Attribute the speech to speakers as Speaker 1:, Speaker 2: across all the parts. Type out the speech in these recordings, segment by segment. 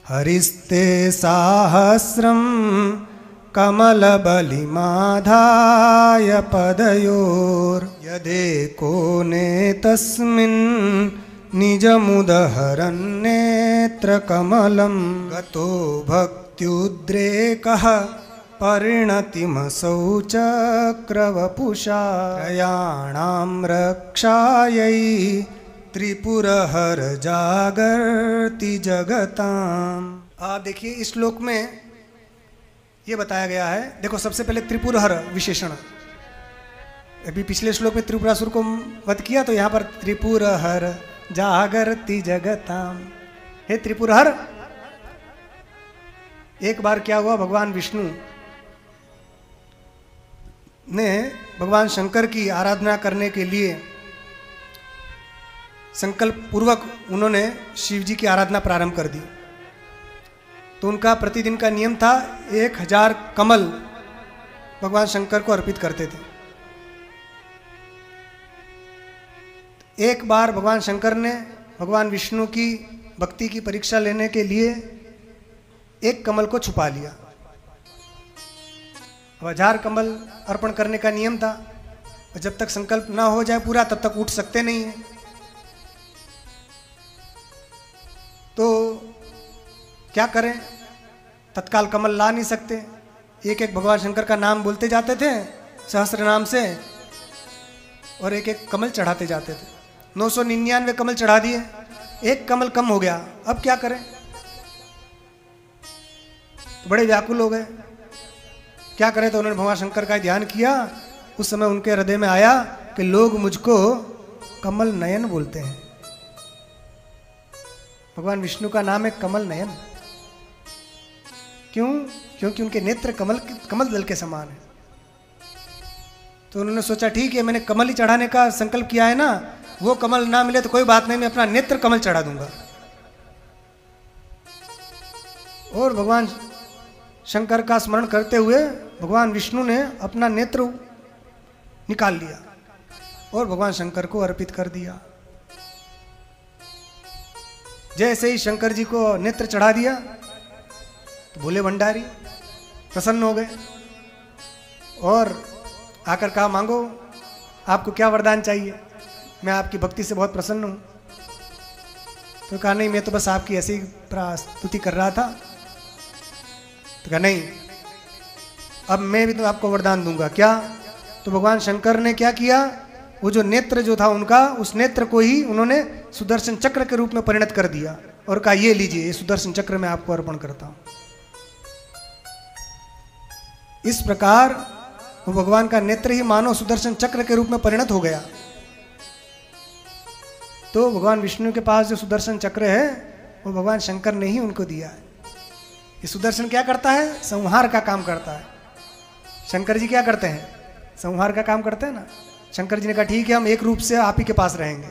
Speaker 1: हरिस्ते साहस्रं कमलबलिमाधाय पदयोर्यदेकोने तस्मिन् निजमुदहरन्नेत्रकमलं गतो भक्त्युद्रेकः परिणतिमसौ चक्रवपुषा त्रयाणां रक्षायै त्रिपुरहर जागर्ति जगताम्। आप देखिए इस श्लोक में ये बताया गया है। देखो सबसे पहले त्रिपुरहर विशेषण, अभी पिछले श्लोक में त्रिपुरासुर को वध किया, तो यहाँ पर त्रिपुरहर जागर्ति जगताम्। हे त्रिपुरहर, एक बार क्या हुआ, भगवान विष्णु ने भगवान शंकर की आराधना करने के लिए संकल्प पूर्वक उन्होंने शिव जी की आराधना प्रारंभ कर दी। तो उनका प्रतिदिन का नियम था 1000 कमल भगवान शंकर को अर्पित करते थे। एक बार भगवान शंकर ने भगवान विष्णु की भक्ति की परीक्षा लेने के लिए एक कमल को छुपा लिया। 1000 कमल अर्पण करने का नियम था, और जब तक संकल्प ना हो जाए पूरा तब तक उठ सकते नहीं है। तो क्या करें, तत्काल कमल ला नहीं सकते। एक एक भगवान शंकर का नाम बोलते जाते थे सहस्त्र नाम से, और एक एक कमल चढ़ाते जाते थे। 999 कमल चढ़ा दिए, एक कमल कम हो गया। अब क्या करें, तो बड़े व्याकुल हो गए। क्या करें, तो उन्होंने भगवान शंकर का ध्यान किया। उस समय उनके हृदय में आया कि लोग मुझको कमल नयन बोलते हैं। भगवान विष्णु का नाम है कमल नयन। क्यों? क्योंकि उनके नेत्र कमल दल के समान है। तो उन्होंने सोचा ठीक है, मैंने कमल ही चढ़ाने का संकल्प किया है ना, वो कमल ना मिले तो कोई बात नहीं, मैं अपना नेत्र कमल चढ़ा दूंगा। और भगवान शंकर का स्मरण करते हुए भगवान विष्णु ने अपना नेत्र निकाल लिया और भगवान शंकर को अर्पित कर दिया। जैसे ही शंकर जी को नेत्र चढ़ा दिया तो भोले भंडारी प्रसन्न हो गए और आकर कहा, मांगो, आपको क्या वरदान चाहिए, मैं आपकी भक्ति से बहुत प्रसन्न हूं। तो कहा नहीं, मैं तो बस आपकी ऐसी स्तुति कर रहा था। तो कहा नहीं, अब मैं भी तो आपको वरदान दूंगा। क्या? तो भगवान शंकर ने क्या किया, वो जो नेत्र जो था उनका, उस नेत्र को ही उन्होंने सुदर्शन चक्र के रूप में परिणत कर दिया और कहा, ये लीजिए, ये सुदर्शन चक्र मैं आपको अर्पण करता हूं। इस प्रकार वो भगवान का नेत्र ही मानो सुदर्शन चक्र के रूप में परिणत हो गया। तो भगवान विष्णु के पास जो सुदर्शन चक्र है वो भगवान शंकर ने ही उनको दिया है। ये सुदर्शन क्या करता है? संहार का काम करता है। शंकर जी क्या करते हैं? संहार का काम करते हैं ना। शंकर जी ने कहा ठीक है, हम एक रूप से आप ही के पास रहेंगे,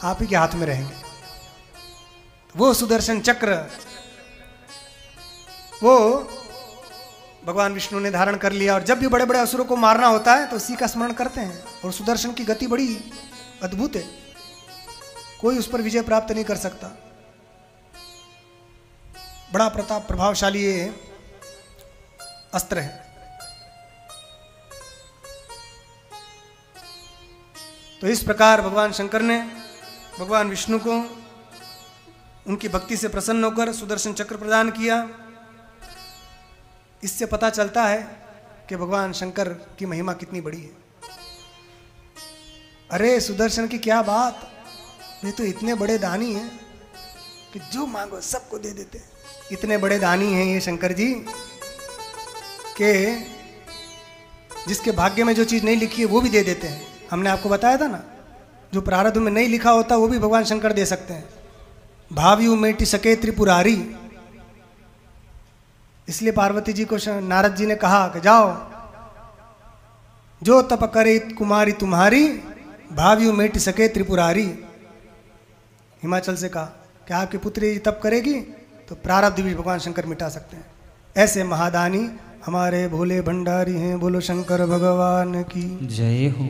Speaker 1: आप ही के हाथ में रहेंगे। वो सुदर्शन चक्र वो भगवान विष्णु ने धारण कर लिया, और जब भी बड़े बड़े असुरों को मारना होता है तो उसी का स्मरण करते हैं। और सुदर्शन की गति बड़ी अद्भुत है, कोई उस पर विजय प्राप्त नहीं कर सकता। बड़ा प्रताप प्रभावशाली ये अस्त्र है। तो इस प्रकार भगवान शंकर ने भगवान विष्णु को उनकी भक्ति से प्रसन्न होकर सुदर्शन चक्र प्रदान किया। इससे पता चलता है कि भगवान शंकर की महिमा कितनी बड़ी है। अरे सुदर्शन की क्या बात, ये तो इतने बड़े दानी हैं कि जो मांगो सबको दे देते हैं। इतने बड़े दानी हैं ये शंकर जी कि जिसके भाग्य में जो चीज़ नहीं लिखी है वो भी दे देते हैं। हमने आपको बताया था ना, जो प्रारब्ध में नहीं लिखा होता वो भी भगवान शंकर दे सकते हैं। भाव्यू मेटि सके त्रिपुरारी, इसलिए पार्वती जी को नारद जी ने कहा कि जाओ, जो तप करे कुमारी तुम्हारी, भाव्यू मेटि सके त्रिपुरारी। हिमाचल से कहा कि आपकी पुत्री तप करेगी तो प्रारब्ध भी भगवान शंकर मिटा सकते हैं। ऐसे महादानी हमारे भोले भंडारी हैं। बोलो शंकर भगवान की
Speaker 2: जय हो।